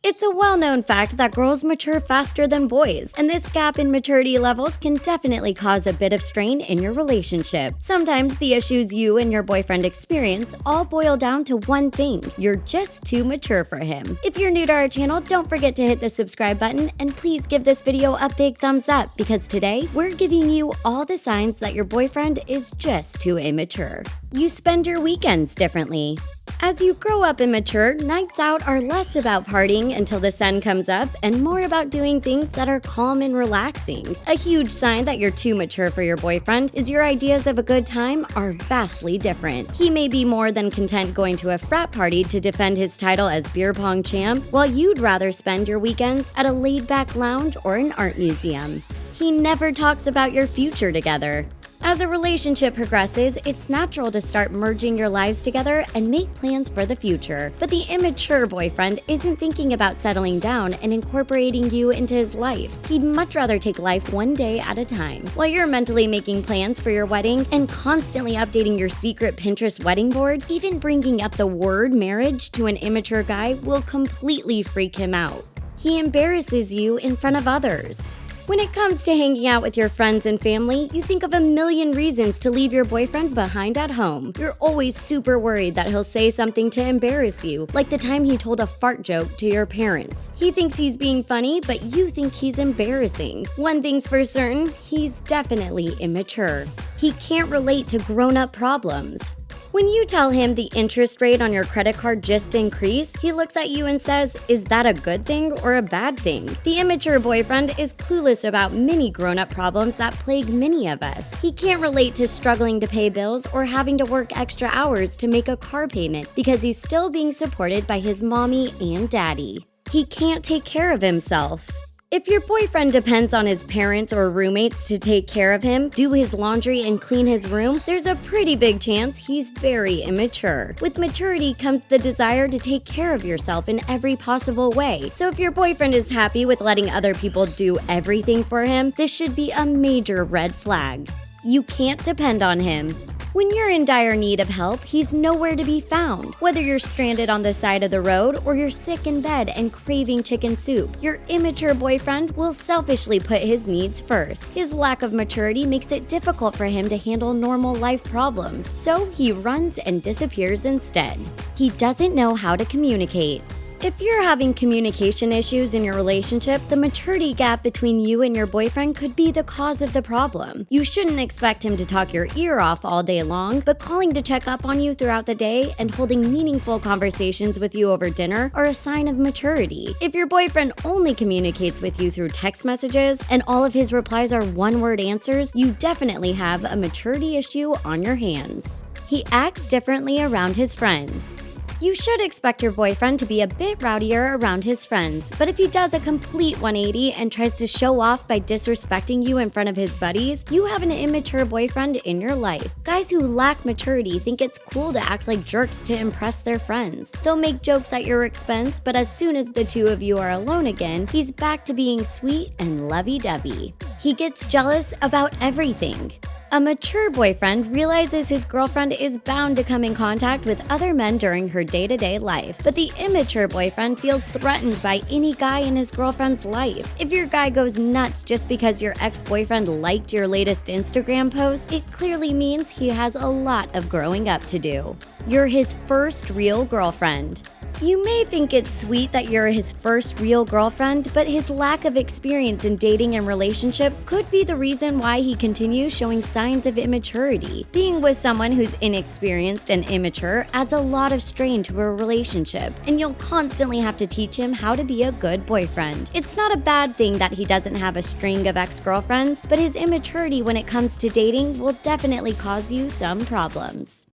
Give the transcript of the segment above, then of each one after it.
It's a well-known fact that girls mature faster than boys, and this gap in maturity levels can definitely cause a bit of strain in your relationship. Sometimes the issues you and your boyfriend experience all boil down to one thing: you're just too mature for him. If you're new to our channel, don't forget to hit the subscribe button, and please give this video a big thumbs up because today we're giving you all the signs that your boyfriend is just too immature. You spend your weekends differently. As you grow up and mature, nights out are less about partying until the sun comes up and more about doing things that are calm and relaxing. A huge sign that you're too mature for your boyfriend is your ideas of a good time are vastly different. He may be more than content going to a frat party to defend his title as beer pong champ, while you'd rather spend your weekends at a laid-back lounge or an art museum. He never talks about your future together. As a relationship progresses, it's natural to start merging your lives together and make plans for the future. But the immature boyfriend isn't thinking about settling down and incorporating you into his life. He'd much rather take life one day at a time. While you're mentally making plans for your wedding and constantly updating your secret Pinterest wedding board, even bringing up the word marriage to an immature guy will completely freak him out. He embarrasses you in front of others. When it comes to hanging out with your friends and family, you think of a million reasons to leave your boyfriend behind at home. You're always super worried that he'll say something to embarrass you, like the time he told a fart joke to your parents. He thinks he's being funny, but you think he's embarrassing. One thing's for certain, he's definitely immature. He can't relate to grown-up problems. When you tell him the interest rate on your credit card just increased, he looks at you and says, "Is that a good thing or a bad thing?" The immature boyfriend is clueless about many grown-up problems that plague many of us. He can't relate to struggling to pay bills or having to work extra hours to make a car payment because he's still being supported by his mommy and daddy. He can't take care of himself. If your boyfriend depends on his parents or roommates to take care of him, do his laundry, and clean his room, there's a pretty big chance he's very immature. With maturity comes the desire to take care of yourself in every possible way. So if your boyfriend is happy with letting other people do everything for him, this should be a major red flag. You can't depend on him. When you're in dire need of help, he's nowhere to be found. Whether you're stranded on the side of the road or you're sick in bed and craving chicken soup, your immature boyfriend will selfishly put his needs first. His lack of maturity makes it difficult for him to handle normal life problems, so he runs and disappears instead. He doesn't know how to communicate. If you're having communication issues in your relationship, the maturity gap between you and your boyfriend could be the cause of the problem. You shouldn't expect him to talk your ear off all day long, but calling to check up on you throughout the day and holding meaningful conversations with you over dinner are a sign of maturity. If your boyfriend only communicates with you through text messages and all of his replies are one-word answers, you definitely have a maturity issue on your hands. He acts differently around his friends. You should expect your boyfriend to be a bit rowdier around his friends, but if he does a complete 180 and tries to show off by disrespecting you in front of his buddies, you have an immature boyfriend in your life. Guys who lack maturity think it's cool to act like jerks to impress their friends. They'll make jokes at your expense, but as soon as the two of you are alone again, he's back to being sweet and lovey-dovey. He gets jealous about everything. A mature boyfriend realizes his girlfriend is bound to come in contact with other men during her day-to-day life, but the immature boyfriend feels threatened by any guy in his girlfriend's life. If your guy goes nuts just because your ex-boyfriend liked your latest Instagram post, it clearly means he has a lot of growing up to do. You're his first real girlfriend. You may think it's sweet that you're his first real girlfriend, but his lack of experience in dating and relationships could be the reason why he continues showing signs of immaturity. Being with someone who's inexperienced and immature adds a lot of strain to a relationship, and you'll constantly have to teach him how to be a good boyfriend. It's not a bad thing that he doesn't have a string of ex-girlfriends, but his immaturity when it comes to dating will definitely cause you some problems.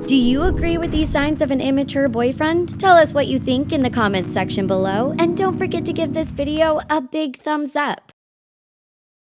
Do you agree with these signs of an immature boyfriend? Tell us what you think in the comments section below, and don't forget to give this video a big thumbs up.